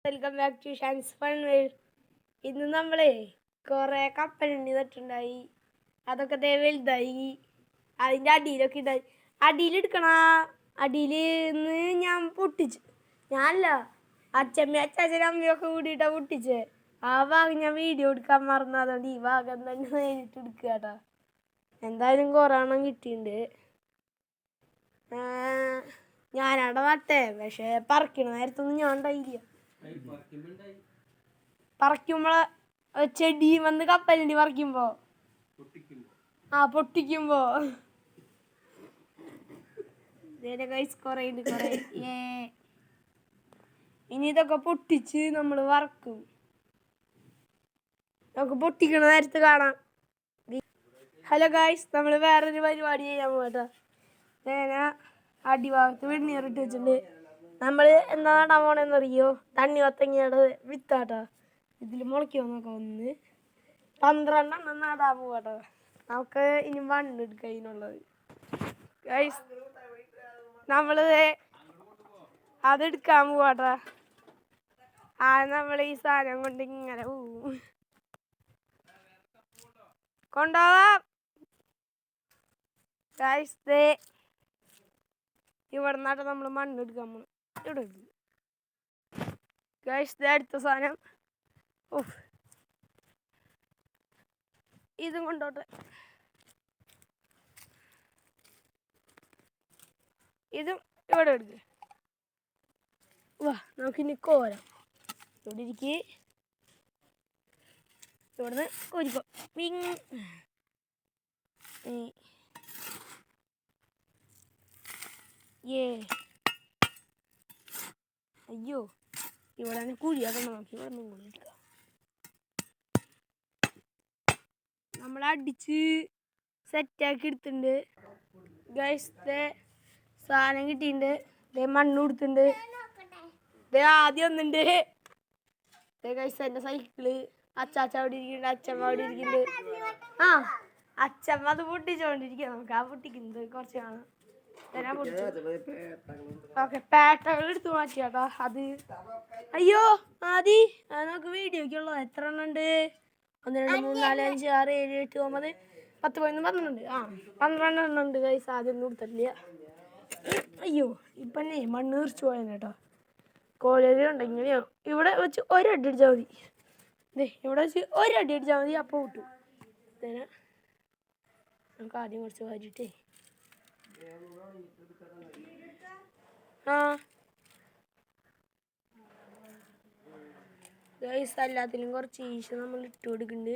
Welcome back to Shan's fun world. ഇന്ന് നമ്മളെ കുറേ കപ്പലണ്ടി നട്ടുണ്ടായി. അതൊക്കെ വലുതായി. അതിൻ്റെ അടിയിലൊക്കെ ഉണ്ടായി. അടിയിലെടുക്കണ അടിയിൽ നിന്ന് ഞാൻ പൊട്ടിച്ചു. ഞാനല്ല, അച്ഛമ്മ അച്ചാച്ചനും അമ്മയൊക്കെ കൂടിയിട്ടാണ് പൊട്ടിച്ചത്. ആ ഭാഗം ഞാൻ വീഡിയോ എടുക്കാൻ മറന്നു. അതുകൊണ്ട് ഈ ഭാഗം തന്നെ നേരിട്ട് എടുക്കുക കേട്ടോ. എന്തായാലും കൊറോണം കിട്ടിയിട്ടുണ്ട്. ഞാനവിടെ നട്ടേ, പക്ഷെ പറിക്കണ നേരത്തൊന്നും ഞാൻ ഉണ്ടായില്ല. പറിക്കുമ്പോ ചെടി വന്ന് കപ്പലണ്ടി പറിക്കുമ്പോ പൊട്ടിക്കുമ്പോ കൊറേ ഇനി ഇതൊക്കെ പൊട്ടിച്ച് നമ്മള് വറക്കും. നമുക്ക് പൊട്ടിക്കണ നേരത്ത് കാണാം. ഹലോ ഗായ്സ്, നമ്മള് വേറൊരു പരിപാടി ചെയ്യാൻ പോകട്ടോ. അടിഭാഗത്ത് വെണ്ണീറിട്ട് വെച്ചിട്ടുണ്ട്. നമ്മള് എന്താ നടാൻ പോണെന്നറിയോ? തണ്ണിമത്തങ്ങയുടെ വിത്താട്ടോ. ഇതിൽ മുളയ്ക്കോ നോക്കാം. 12 നടാൻ പോവാട്ടോ. നമുക്ക് ഇനി മണ്ണെടുക്കാം അതിനുള്ളത്. ഗൈസ്, നമ്മള് അതെടുക്കാൻ പോവാട്ടോ. നമ്മൾ ഈ സാധനം കൊണ്ട് ഇങ്ങനെ കൊണ്ടുപോവാം. ഗൈസ്, ഇവിടെ നിന്നാട്ടോ നമ്മൾ മണ്ണെടുക്കാൻ പോണം. ഇവിടെ ഗൈസ്, അടുത്ത സാധനം ഇതും കൊണ്ടോട്ടെ. ഇതും ഇവിടെ എടുക്ക. വാ, നമുക്കിനി കോരാം. ഇവിടെ ഇരിക്ക്. ഇവിടുന്ന് കോരിക്കോ. അയ്യോ, ഇവിടെ കുഴിയാക്കണം. നോക്കി ഇവിടെ നിന്ന് എടുക്കാം. നമ്മളടിച്ച് സെറ്റാക്കി എടുത്തിട്ടുണ്ട്. ഗൈസ്, സാധനം കിട്ടിയിട്ടുണ്ട്. മണ്ണ് കൊടുത്തിട്ടുണ്ട്. ആദ്യം ഒന്നുണ്ട്. ഗൈസ്, എൻ്റെ സൈക്കിള്. അച്ചാച്ച അവിടെ ഇരിക്കുന്നുണ്ട്. അച്ഛമ്മ അവിടെ ഇരിക്കുന്നുണ്ട്. അച്ഛമ്മ അത് പൊട്ടിച്ചോണ്ടിരിക്കുക. നമുക്ക് ആ പൊട്ടിക്കുന്നത് കുറച്ച് കാണാം. ഓക്കെ, പേട്ടകൾ എടുത്ത് മാറ്റിയാട്ടോ. അത് അയ്യോ നമുക്ക് വീഡിയോക്കുള്ളത് എത്ര എണ്ണം ഉണ്ട്? 1 2 3 4 5 6 7 8 9 10 11 12 12 എണ്ണം ഉണ്ട്. ഗൈസ്, ആദ്യം ഒന്നും കൊടുത്തിട്ടില്ല. അയ്യോ, ഇപ്പം മണ്ണ് തീർച്ചു പോയത് കേട്ടോ. കോഴി ഉണ്ടെങ്കിലോ ഇവിടെ വെച്ച് ഒരടി അടിച്ചാൽ മതി. ഇവിടെ വെച്ച് ഒരടി അടിച്ചാൽ മതി. അപ്പോൾ കിട്ടും. നമുക്ക് ആദ്യം കുറച്ച് വാരിട്ടേ ഗൈസ്, എല്ലാത്തിലും കുറച്ച് ഈശ നമ്മൾ ഇട്ട് കൊടുക്കുന്നുണ്ട്.